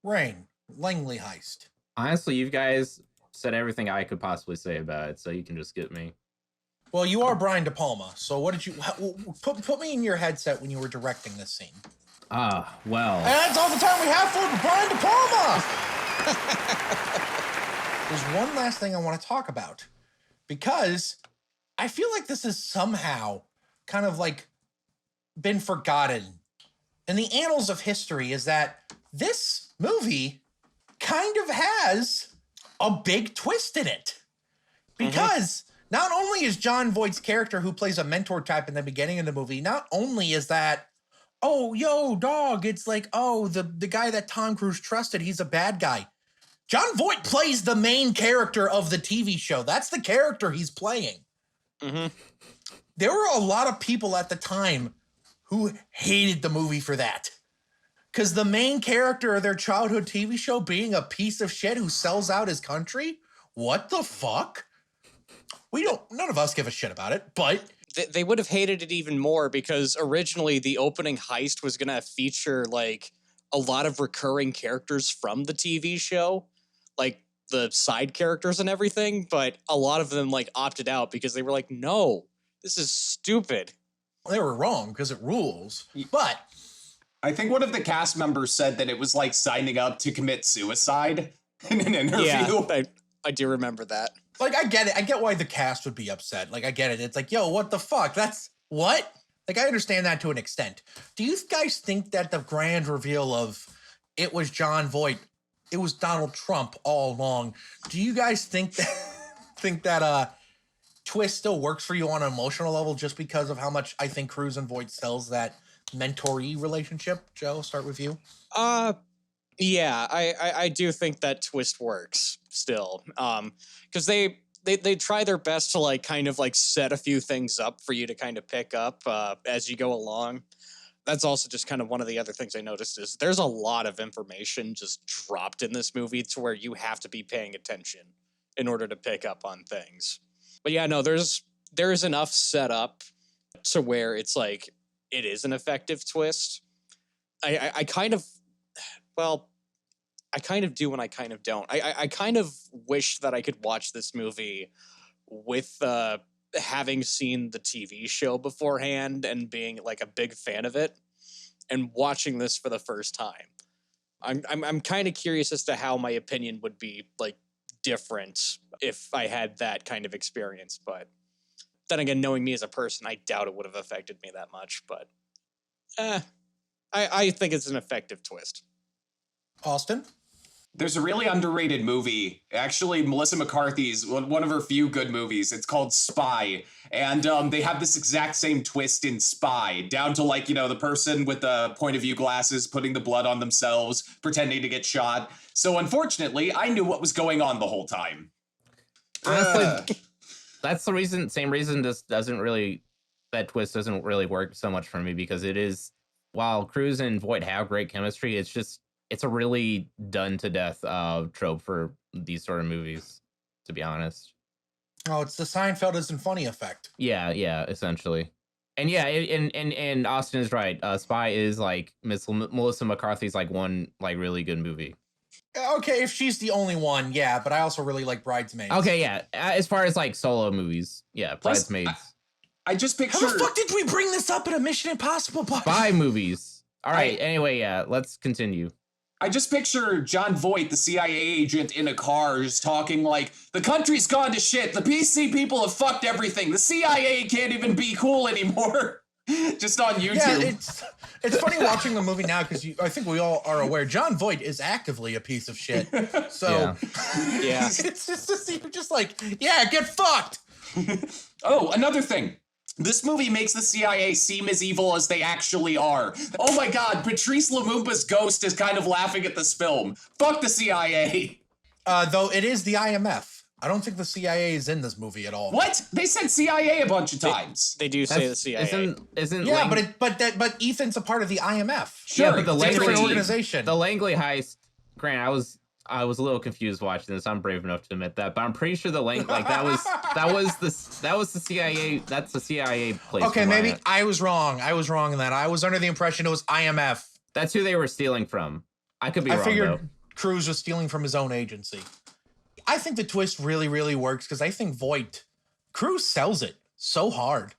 A: Rein, Langley heist.
C: Honestly, you guys said everything I could possibly say about it, so you can just get me.
A: Well, you are Brian De Palma, so what did you put me in your headset when you were directing this scene?
C: Well.
A: And that's all the time we have for Brian De Palma. There's one last thing I want to talk about, because I feel like this is somehow kind of like been forgotten in the annals of history, is that this movie kind of has a big twist in it. Because not only is John Voight's character, who plays a mentor type in the beginning of the movie, not only is that, oh, yo, dog, it's like, oh, the guy that Tom Cruise trusted, he's a bad guy. John Voight plays the main character of the TV show. That's the character he's playing. There were a lot of people at the time who hated the movie for that. Because the main character of their childhood TV show being a piece of shit who sells out his country? What the fuck? None of us give a shit about it, but...
B: They would have hated it even more because originally the opening heist was going to feature like a lot of recurring characters from the TV show, like the side characters and everything, but a lot of them like opted out because they were like, no, this is stupid.
A: They were wrong because it rules, but...
D: I think one of the cast members said that it was like signing up to commit suicide in an interview.
B: Yeah, I do remember that.
A: Like, I get it. I get why the cast would be upset. Like, I get it. It's like, yo, what the fuck? That's... What? Like, I understand that to an extent. Do you guys think that the grand reveal of it was John Voight, it was Donald Trump all along, do you guys think that twist still works for you on an emotional level just because of how much I think Cruise and Voight sells that mentoree relationship? Joe, I'll start with you.
B: Yeah, I do think that twist works still. Because they try their best to like kind of like set a few things up for you to kind of pick up as you go along. That's also just kind of one of the other things I noticed is there's a lot of information just dropped in this movie to where you have to be paying attention in order to pick up on things. But yeah, no, there's enough set up to where it's like it is an effective twist. I kind of do and I kind of don't. I kind of wish that I could watch this movie with having seen the TV show beforehand and being like a big fan of it and watching this for the first time. I'm kind of curious as to how my opinion would be like different if I had that kind of experience. But then again, knowing me as a person, I doubt it would have affected me that much. But I think it's an effective twist.
A: Austin?
D: There's a really underrated movie, actually Melissa McCarthy's, one of her few good movies. It's called Spy. And they have this exact same twist in Spy, down to like, the person with the point of view glasses putting the blood on themselves, pretending to get shot. So unfortunately, I knew what was going on the whole time.
C: Honestly, that's the reason, same reason that twist doesn't really work so much for me, because it is, while Cruise and Voight have great chemistry, it's a really done to death trope for these sort of movies, to be honest.
A: Oh, it's the Seinfeld isn't funny effect.
C: Yeah, essentially. And yeah, and Austin is right. Spy is like Melissa McCarthy's like one like really good movie.
A: Okay, if she's the only one, yeah, but I also really like Bridesmaids.
C: Okay, yeah. As far as like solo movies, yeah,
D: Plus,
C: Bridesmaids.
D: I just
A: How
D: picture.
A: the fuck did we bring this up in a Mission Impossible podcast?
C: Spy movies. All right. Anyway, yeah, let's continue.
D: I just picture John Voight, the CIA agent, in a car just talking like, the country's gone to shit. The PC people have fucked everything. The CIA can't even be cool anymore. Just on YouTube.
A: Yeah, it's funny watching the movie now because I think we all are aware John Voight is actively a piece of shit. So
B: Yeah.
A: it's just to see you just like, yeah, get fucked.
D: Oh, another thing. This movie makes the CIA seem as evil as they actually are. Oh my god, Patrice Lumumba's ghost is kind of laughing at this film. Fuck the CIA.
A: Though it is the IMF. I don't think the CIA is in this movie at all.
D: What? They said CIA a bunch of times.
B: They do say the CIA.
C: Isn't
A: Yeah,
C: Lang-
A: but Ethan's a part of the IMF.
D: Sure,
C: yeah, but the
A: It's a different
C: Langley
A: organization.
C: The Langley heist. Grant, I was a little confused watching this. I'm brave enough to admit that, but I'm pretty sure the that was the CIA. That's the CIA place.
A: Okay, maybe I was wrong. I was wrong in that. I was under the impression it was IMF.
C: That's who they were stealing from. I could be wrong,
A: I figured
C: though.
A: Cruz was stealing from his own agency. I think the twist really, really works because I think Cruz sells it so hard.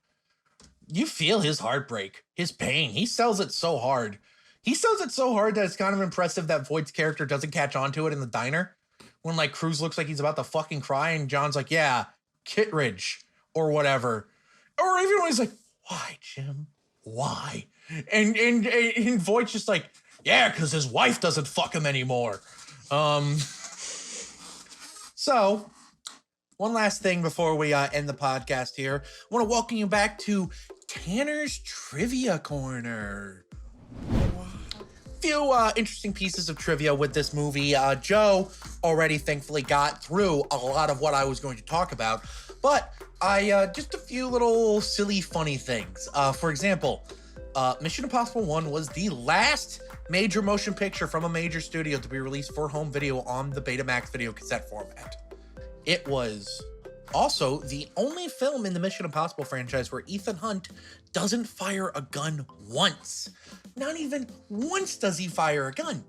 A: You feel his heartbreak, his pain. He sells it so hard. He sells it so hard that it's kind of impressive that Voight's character doesn't catch on to it in the diner. When like Cruz looks like he's about to fucking cry and John's like, yeah, Kittredge or whatever. Or even when he's like, why, Jim? Why? And Voight's just like, yeah, because his wife doesn't fuck him anymore. So, one last thing before we end the podcast here. I want to welcome you back to Tanner's Trivia Corner. Few interesting pieces of trivia with this movie. Joe already thankfully got through a lot of what I was going to talk about, but I just a few little silly funny things. For example, Mission Impossible 1 was the last major motion picture from a major studio to be released for home video on the Betamax video cassette format. It was also the only film in the Mission Impossible franchise where Ethan Hunt doesn't fire a gun once. Not even once does he fire a gun.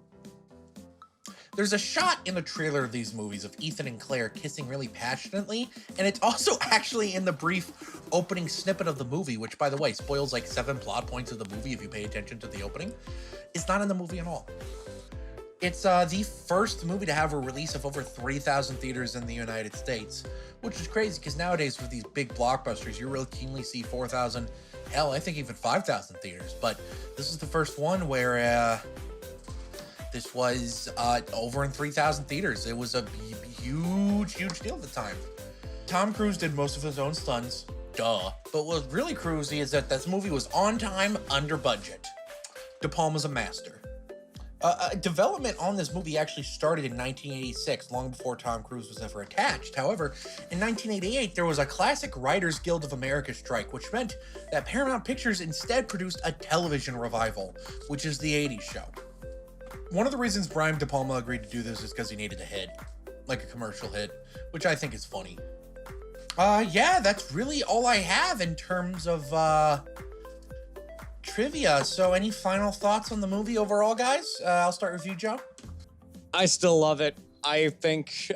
A: There's a shot in the trailer of these movies of Ethan and Claire kissing really passionately, and it's also actually in the brief opening snippet of the movie, which, by the way, spoils like 7 plot points of the movie if you pay attention to the opening. It's not in the movie at all. It's the first movie to have a release of over 3,000 theaters in the United States, which is crazy because nowadays with these big blockbusters, you routinely see 4,000, hell, I think even 5,000 theaters. But this is the first one where this was over in 3,000 theaters. It was a huge deal at the time. Tom Cruise did most of his own stunts, duh. But what's really cruisy is that this movie was on time, under budget. De Palma's a master. Development on this movie actually started in 1986, long before Tom Cruise was ever attached. However, in 1988, there was a classic Writers Guild of America strike, which meant that Paramount Pictures instead produced a television revival, which is the 80s show. One of the reasons Brian De Palma agreed to do this is because he needed a hit, like a commercial hit, which I think is funny. Yeah, that's really all I have in terms of, trivia. So any final thoughts on the movie overall, guys? I'll start with you, Joe.
B: I still love it. I think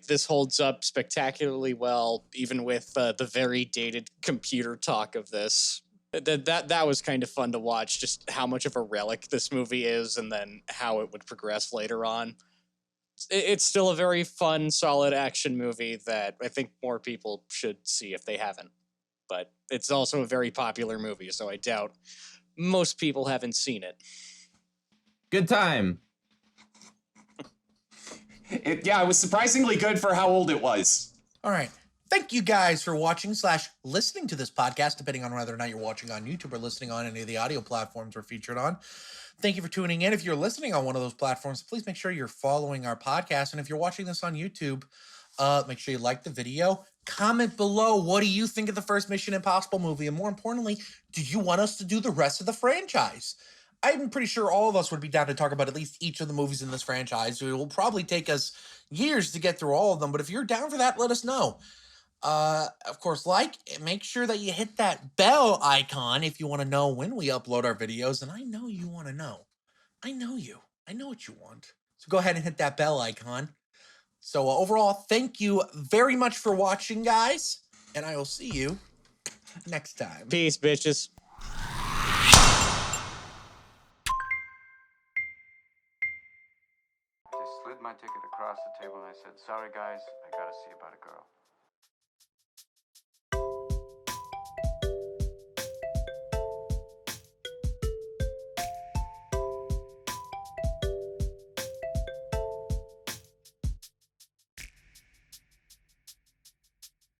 B: this holds up spectacularly well, even with the very dated computer talk of this. That was kind of fun to watch, just how much of a relic this movie is, and then how it would progress later on. It's still a very fun, solid action movie that I think more people should see if they haven't. But it's also a very popular movie, so I doubt most people haven't seen it.
C: Good time.
D: It was surprisingly good for how old it was.
A: All right. Thank you guys for watching / listening to this podcast, depending on whether or not you're watching on YouTube or listening on any of the audio platforms we're featured on. Thank you for tuning in. If you're listening on one of those platforms, please make sure you're following our podcast. And if you're watching this on YouTube, make sure you like the video. Comment below, what do you think of the first Mission Impossible movie? And more importantly, do you want us to do the rest of the franchise? I'm pretty sure all of us would be down to talk about at least each of the movies in this franchise. It will probably take us years to get through all of them, but if you're down for that, let us know. Of course, make sure that you hit that bell icon if you want to know when we upload our videos. And I know you want to know. I know you. I know what you want. So go ahead and hit that bell icon. So overall, thank you very much for watching, guys. And I will see you next time.
B: Peace, bitches.
H: They slid my ticket across the table and I said, sorry guys, I gotta see about a girl.